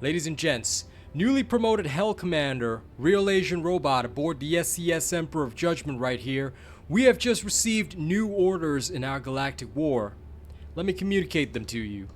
Ladies and gents, newly promoted Hell Commander, Real Asian Robot aboard the SCS Emperor of Judgment right here. We have just received new orders in our galactic war. Let me communicate them to you.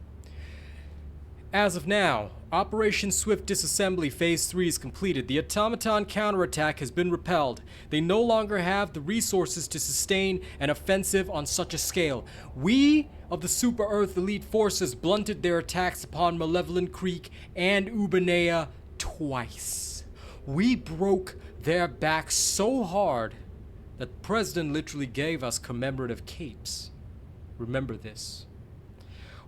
As of now, Operation Swift Disassembly Phase 3 is completed. The automaton counterattack has been repelled. They no longer have the resources to sustain an offensive on such a scale. We of the Super Earth Elite Forces blunted their attacks upon Malevolent Creek and Ubanea twice. We broke their backs so hard that the President literally gave us commemorative capes. Remember this.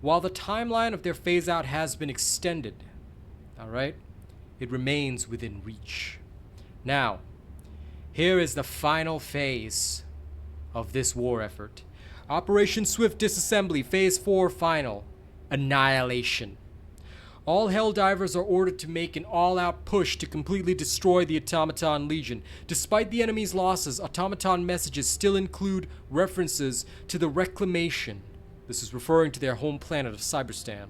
While the timeline of their phase-out has been extended, alright, it remains within reach. Now, here is the final phase of this war effort. Operation Swift Disassembly, Phase 4 Final, Annihilation. All Helldivers are ordered to make an all-out push to completely destroy the Automaton Legion. Despite the enemy's losses, Automaton messages still include references to the Reclamation. This is referring to their home planet of Cyberstan.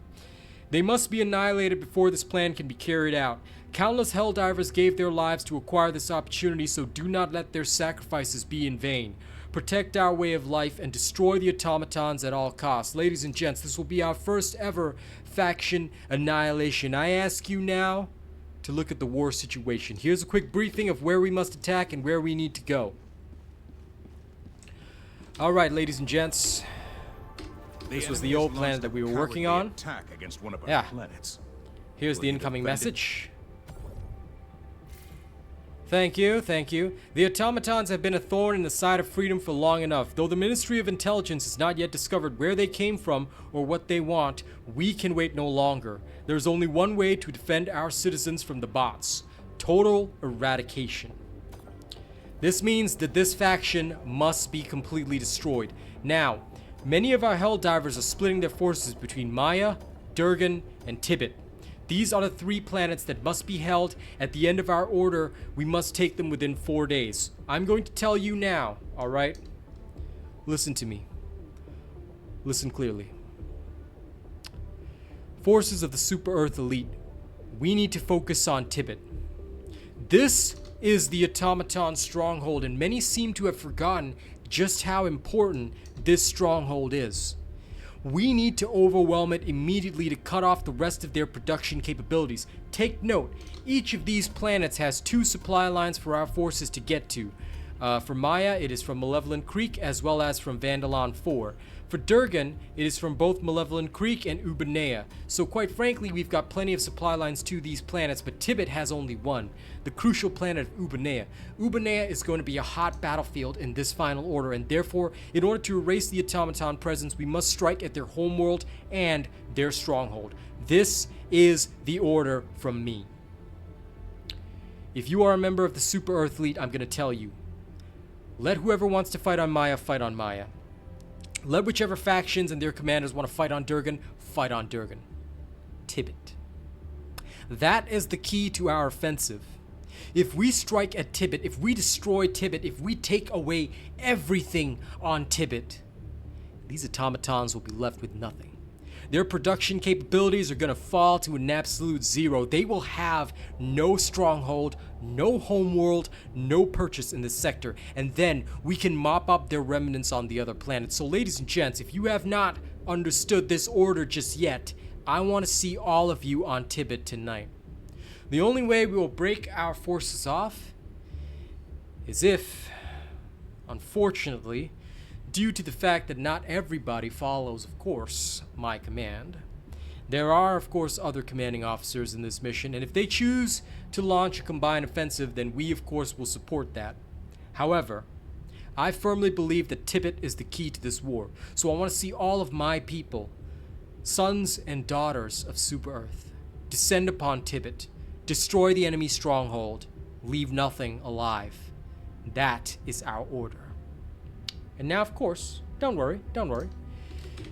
They must be annihilated before this plan can be carried out. Countless Helldivers gave their lives to acquire this opportunity, so do not let their sacrifices be in vain. Protect our way of life and destroy the automatons at all costs. Ladies and gents, this will be our first ever faction annihilation. I ask you now to look at the war situation. Here's a quick briefing of where we must attack and where we need to go. Alright, ladies and gents. This was the old planet that we were working on. Yeah. Here's the incoming message. Thank you, thank you. The automatons have been a thorn in the side of freedom for long enough. Though the Ministry of Intelligence has not yet discovered where they came from or what they want, we can wait no longer. There is only one way to defend our citizens from the bots: total eradication. This means that this faction must be completely destroyed. Now, many of our Helldivers are splitting their forces between Maya, Durgan, and Tibet. These are the 3 planets that must be held. At the end of our order, we must take them within 4 days. I'm going to tell you now, alright? Listen to me. Listen clearly. Forces of the Super Earth Elite, we need to focus on Tibet. This is the automaton stronghold, and many seem to have forgotten just how important this stronghold is. We need to overwhelm it immediately to cut off the rest of their production capabilities. Take note, each of these planets has 2 supply lines for our forces to get to. For Maya, it is from Malevolent Creek as well as from Vandalon 4. For Durgan, it is from both Malevolent Creek and Ubanea. So quite frankly, we've got plenty of supply lines to these planets, but Tibet has only one, the crucial planet of Ubanea. Ubanea is going to be a hot battlefield in this final order, and therefore, in order to erase the automaton presence, we must strike at their homeworld and their stronghold. This is the order from me. If you are a member of the Super Earth Elite, I'm going to tell you, let whoever wants to fight on Maya, fight on Maya. Let whichever factions and their commanders want to fight on Durgan, fight on Durgan. Tibet. That is the key to our offensive. If we strike at Tibet, if we destroy Tibet, if we take away everything on Tibet, these automatons will be left with nothing. Their production capabilities are going to fall to an absolute zero. They will have no stronghold, no homeworld, no purchase in this sector, and then we can mop up their remnants on the other planets. So ladies and gents, if you have not understood this order just yet, I want to see all of you on Tibet tonight. The only way we will break our forces off is if, unfortunately, due to the fact that not everybody follows, of course, my command, there are, of course, other commanding officers in this mission, and if they choose to launch a combined offensive, then we, of course, will support that. However, I firmly believe that Tibet is the key to this war, so I want to see all of my people, sons and daughters of Super Earth, descend upon Tibet, destroy the enemy stronghold, leave nothing alive. That is our order. And now, of course, don't worry.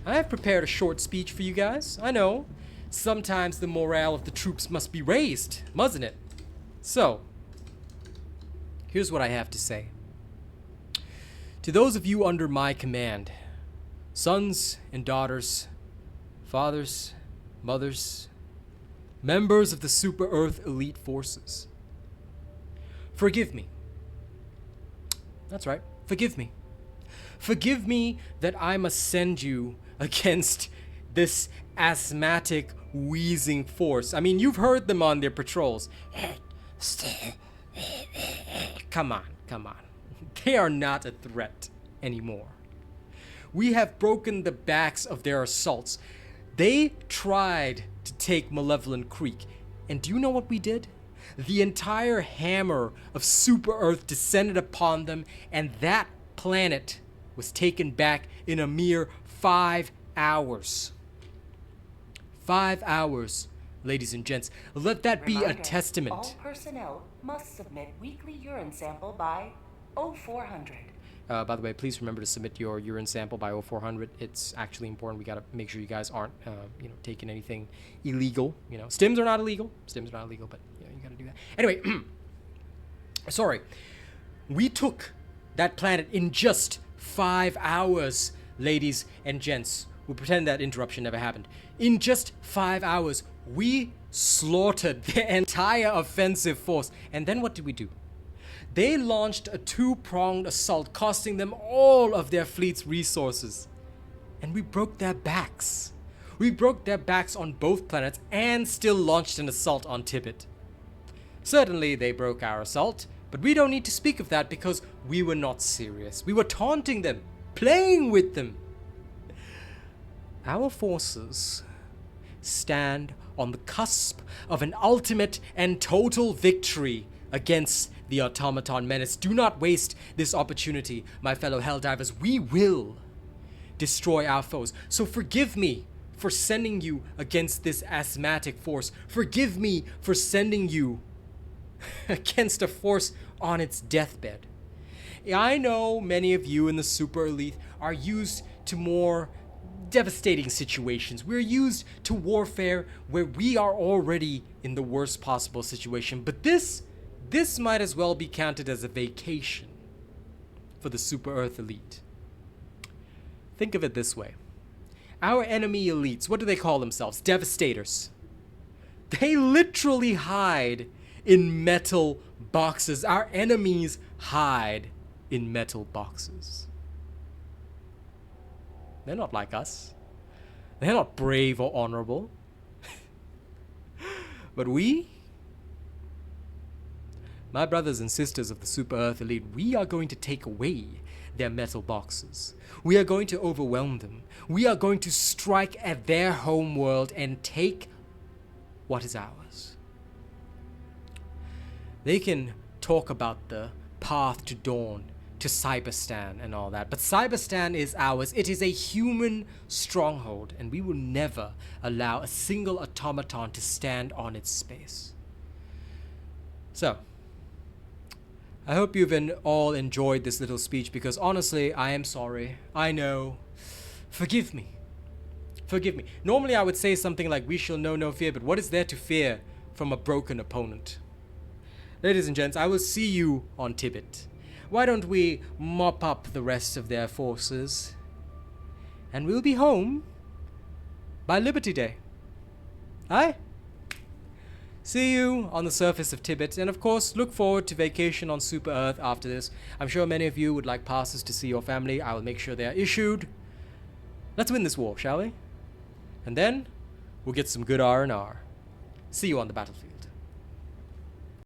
I have prepared a short speech for you guys. I know, sometimes the morale of the troops must be raised, mustn't it? So, here's what I have to say. To those of you under my command, sons and daughters, fathers, mothers, members of the Super Earth Elite Forces, forgive me. That's right, forgive me. Forgive me that I must send you against this asthmatic, wheezing force. I mean, you've heard them on their patrols. Come on, come on. They are not a threat anymore. We have broken the backs of their assaults. They tried to take Malevolent Creek, and do you know what we did? The entire hammer of Super Earth descended upon them, and that planet was taken back in a mere 5 hours. 5 hours, ladies and gents. Let that be a testament. All personnel must submit weekly urine sample by 0400. By the way, please remember to submit your urine sample by 0400. It's actually important. We gotta make sure you guys aren't, taking anything illegal. Stims are not illegal. Stims are not illegal, but you gotta do that. Anyway, sorry. We took that planet in just 5 hours, ladies and gents. We'll pretend that interruption never happened. In just 5 hours, we slaughtered the entire offensive force. And then what did we do? They launched a two-pronged assault, costing them all of their fleet's resources. And we broke their backs. We broke their backs on both planets and still launched an assault on Tibet. Certainly they broke our assault, but we don't need to speak of that because we were not serious. We were taunting them, playing with them. Our forces stand on the cusp of an ultimate and total victory against the automaton menace. Do not waste this opportunity, my fellow Helldivers. We will destroy our foes. So forgive me for sending you against this asthmatic force. Forgive me for sending you against a force on its deathbed. I know many of you in the Super Elite are used to more devastating situations. We're used to warfare where we are already in the worst possible situation. But this might as well be counted as a vacation for the Super Earth Elite. Think of it this way. Our enemy elites, what do they call themselves? Devastators. They literally hide in metal boxes. Our enemies hide in metal boxes. They're not like us. They're not brave or honorable. But we, my brothers and sisters of the Super Earth Elite, we are going to take away their metal boxes. We are going to overwhelm them. We are going to strike at their home world and take what is ours. They can talk about the path to dawn, to Cyberstan and all that, but Cyberstan is ours. It is a human stronghold, and we will never allow a single automaton to stand on its space. So, I hope you've all enjoyed this little speech, because honestly, I am sorry. I know. Forgive me. Forgive me. Normally I would say something like, we shall know no fear, but what is there to fear from a broken opponent? Ladies and gents, I will see you on Tibet. Why don't we mop up the rest of their forces, and we'll be home by Liberty Day. Aye? See you on the surface of Tibet, and of course, look forward to vacation on Super Earth after this. I'm sure many of you would like passes to see your family. I will make sure they are issued. Let's win this war, shall we? And then, we'll get some good R&R. See you on the battlefield.